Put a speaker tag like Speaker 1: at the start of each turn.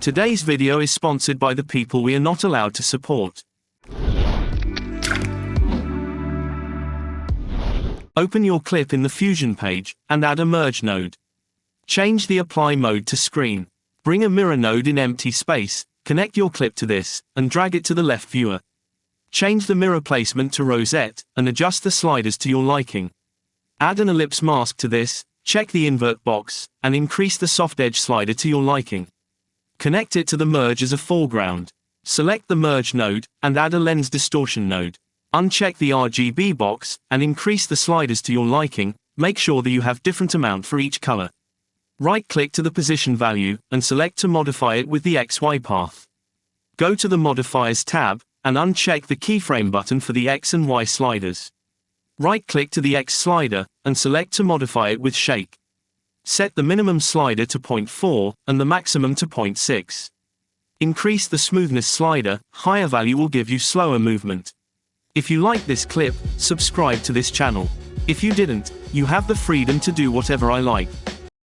Speaker 1: Today's video is sponsored by the people we are not allowed to support. Open your clip in the Fusion page, and add a merge node. Change the apply mode to screen. Bring a mirror node in empty space, connect your clip to this, and drag it to the left viewer. Change the mirror placement to rosette, and adjust the sliders to your liking. Add an ellipse mask to this, check the invert box, and increase the soft edge slider to your liking. Connect it to the merge as a foreground. Select the merge node, and add a lens distortion node. Uncheck the RGB box, and increase the sliders to your liking. Make sure that you have different amount for each color. Right-click to the position value, and select to modify it with the XY path. Go to the Modifiers tab, and uncheck the keyframe button for the X and Y sliders. Right-click to the X slider, and select to modify it with shake. Set the minimum slider to 0.4, and the maximum to 0.6. Increase the smoothness slider, higher value will give you slower movement. If you like this clip, subscribe to this channel. If you didn't, you have the freedom to do whatever I like.